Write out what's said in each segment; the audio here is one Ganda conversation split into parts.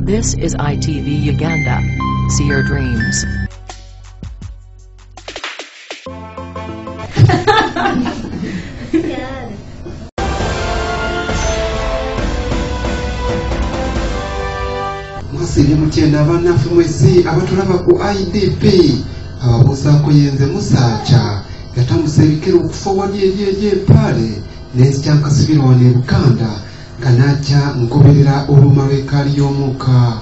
This is ITV Uganda. See your dreams. Musiri mukyenda abanafu mwezi abatulaba ku IDP ababuusaako yenze musaaca yatambuse ebikere okufa wali eryepale n'ezikyankasibira wano e Buganda nga n'ajja ngoberera olumaleka ly'omuka.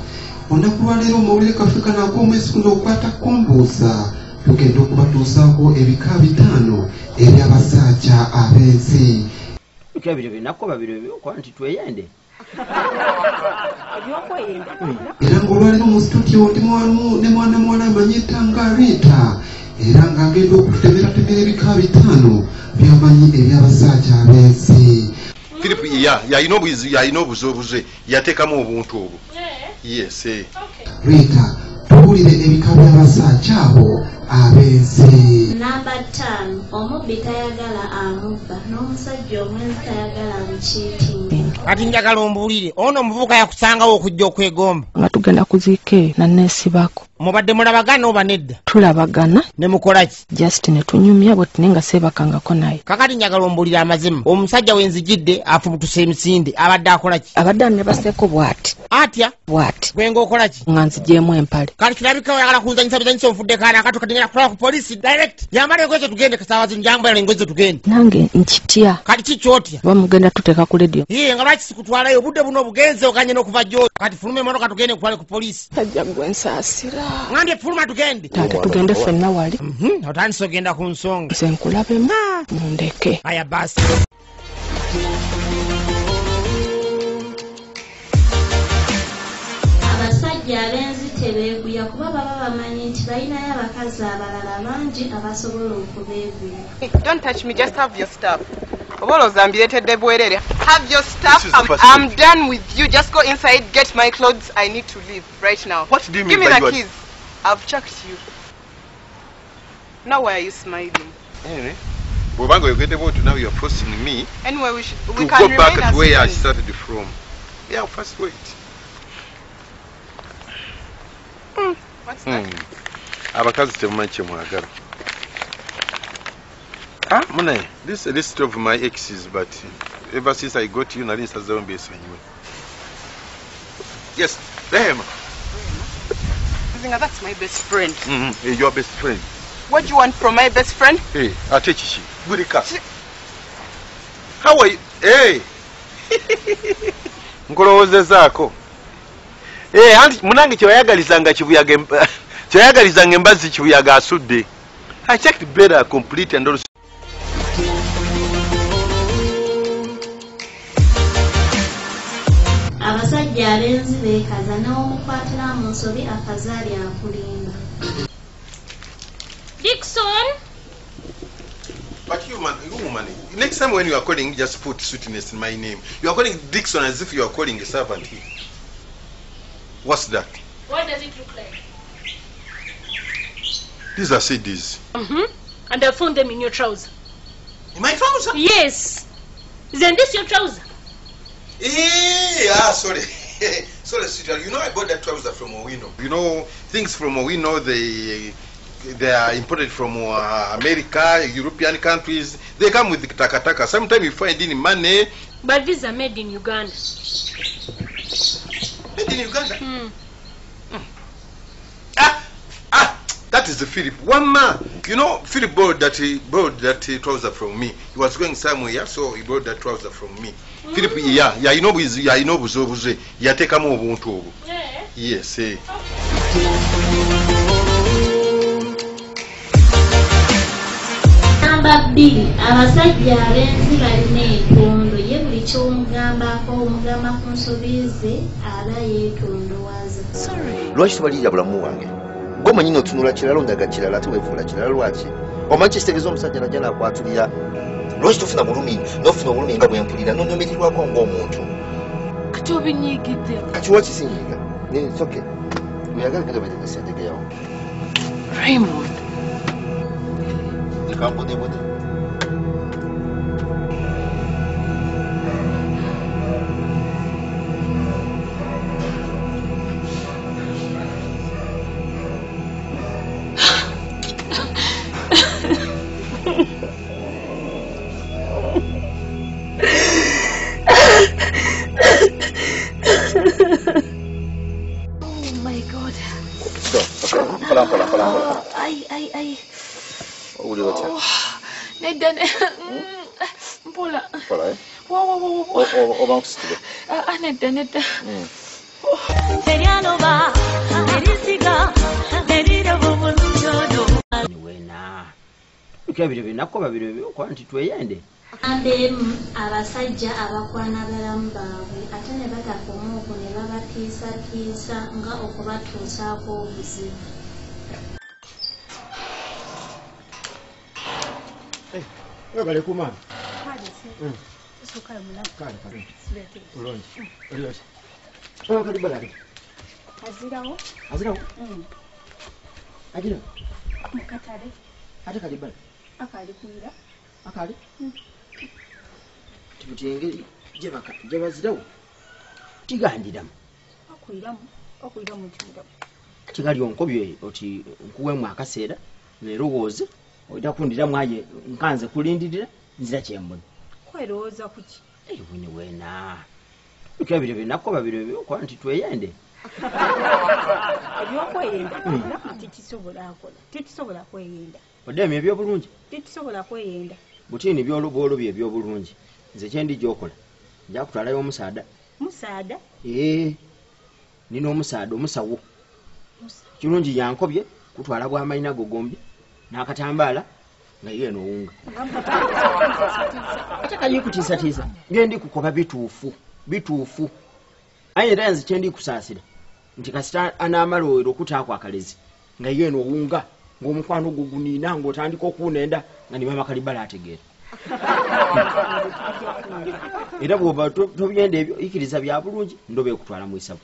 Olunaku lwaleero omawulire kaffe kanaako omwezi guno okwata kumbuusa tugenda okubatuusaako ebika 5 eby'abasaaca ab'ensi. Bino binakuba byokola nti tweyende. Era ng'olwaleero mu studio ndi ne mwana muwala amanyita nga Rita era ng'agenda okututemeratemera ebika 5 by'amanyi eby'abasaaca ab'ensi. Philip yalina obuzobuze yateekamu obuntu obwo. Yes. Rita tuwulire ebika by'abasaaca abo ab'ensi. Namba 5 omubbi tayagala amubba n'omusajja omwenzi tayagala amukiitinga. Kati njagala ombuulire ono omuvubuka yakusangawo okujja okwegomba nga tugenda kuziika na neesibako. Mubadde mulabagana oba nedda? Tulabagana. Ne mukolaki? Just ne tunyumya bweti nenga seebakangako naye. Kakati njagala ombuulire amazima omusajja wenzijidde afubutuse emisinde abadde akolaki? Abadde anebaseeko bw'ati. Atya? Bw'ati. Gwenga okolaki? Nga nzigyemu empale. Kati kirabika oyagala kunzanyisa bizanyisa onfudde kaana akato kati ngenda kutwala ku poliisi direct. Yambala engoye tugende kasaawa zino njambala engoye tugende. Nange nkitya. Kati kikyotya? Bamugenda tuteeka ku ledio. Yee nga lwaki sikutwalayo obudde buno obugenze okanye n'okuva gy'oli. Kati fuluma emmotoka tugende kutwale ku poliisi. Tajja gwensaasira. Ngambye fuluma tugende. Taata tugende ffenna wali. Otandise ogenda ku nsonga. Nze nkulabemu mundeke. Aya basi. Abasajja ab'enzi tebeeguya kuba baba bamanyi nti balinayo abakazi abalala bangi abasobola okubeeguya. Don't touch me, just have your stuff. Oboloza mbiretedde bwerere. Have your stuff. I'm done with you. Just go inside, get my clothes. I need to leave right now. What do you mean? Give me the keys. I've checked you. Now why are you smiling? Anyway, Bobango, you get about now you're forcing me Anyway, we to can go back remain to where I as friends. started from. Yeah, first wait. What's that? Abakazi temumanyi kye mwagala. Munaye, this is a list of my exes, but ever since I got you, nali nsazeewo mbyesonyiwe. Yes, Rehema. Zinga, that's my best friend. Your best friend. What do you want from my best friend? Hey, ate kiki? Gulika. How are you? Hey. Nkulowoozezaako. Anti munange kyeyagalizanga kibuyaga kyeyagalizanga embazzi kibuyaga asudde. I checked better complete and also. Abasajja ab'enzi beekaza n'omukwatira mu nsobi akazaali akulimba. Dixon! But you woman, next time when you are calling, just put sweetness in my name. You are calling Dixon as if you are calling a servant here. What's that? What does it look like? These are CDs. And I found them in your trouser. In my trouser? Yes. Isn't this your trouser? Sorry. Sorry, sweetheart. You know I bought that trouser from Owino. You know, things from Owino, they are imported from America, European countries. They come with the takataka. Sometimes you find in money. But these are made in Uganda. Made in Uganda? That is the Philip. One man. You know, Philip bought that trouser from me. He was going somewhere, so he bought that trouser from me. Philip, yalina obuzobuze yateekamu obuntu obwo. Yes. Namba 2 abasajja ab'enzi balina entondo ye buli ky'omugambako omugamba ku nsobi ze aba yeetondowaza. Lwaki tubalirira bulamu wange? Gomanyi n'otunula kirala ondaga kirala ate weefuula kirala lwaki? Omanyi kitegeeza omusajja najja n'akwatulira. Lwaki tofuna bulumi n'ofuna obulumi nga bwe mpulira n'onyomerirwako ng'omuntu? Kati obinyiigidde. Kati wakisinyiiga? It's okay. Oyagala genda betegese endegeyawo. Raymond. Kambodebode. nedda mpola oba nkusitire nedda teryaloba erisiga eriroba obulunjodo wena ekyo binako babiri byokola nti tweyende ambemu abasajja abakwana balamu baabwe ate ne batakoma okwo ne babatiisatiisa nga okubatuusaako obuzibu. webale kumana azirawo agira mukatale ate kalibala akali kuira akali tibuti engeri gye bazirawo tigandiramu okuiramu kiramu kigali onkobyo oti nkuwemu akaseera nerowooze oita kundiramu aye nkanze kulindirira nzira kyembona kwerowooza kuki wini wena ekyo binako babiri byokola nti tweyende ebyokweyenda titusobola kweyenda odemi ebyobulungi titusobola kweyenda butini byolubye ebyobulungi nze kyendi gyokola nja kutwalayo omusaada nina omusaada omusawo kirungi yankobye kutwala bwamayina go gombi n'akatambaala nga yeeno owunga ate kayikutiisatiisa byendi kukoba bituufu aye era nze kyendi kusaasira nti kasita anaamala okutaako akalezi nga yeeno owunga ng'omukwano gwo guniina ng'otandika okuwunenda nga nibama kalibala ategeera era bwoba tobyenda ebyo ikiriza bya bulungi ndoba ekutwala mu isabu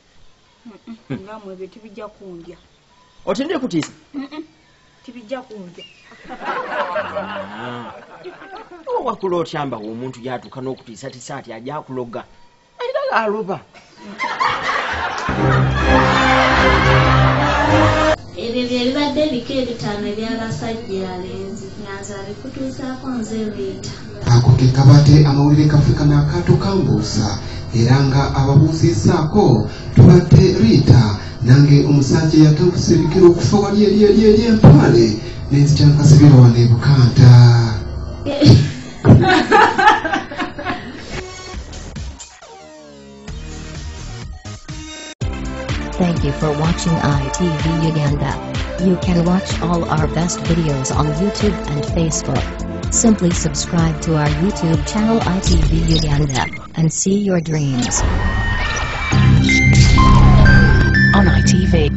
ngamwe ebyo tibijja kundya otende kutiisa tibijja kundya wakula otyambawo omuntu gyatuuka n'okutiisatiisa ati ajja akuloga era gaaloba ebyo bye bibadde ebika ebitaano eby'abasajja alenzi nyanza bikutuusaako nze Rita. ako ke kabadde amawulire kaffe n'akaato kambuusa era nga ababuuzizaako tubadde Rita nange omusajja eyatambuse ebikira okufa wali eri empale n'enzikyankasibira wano e Bukanta. Thank you for watching ITV Uganda. You can watch all our best videos on YouTube and Facebook. Simply subscribe to our YouTube channel ITV Uganda and see your dreams. On ITV.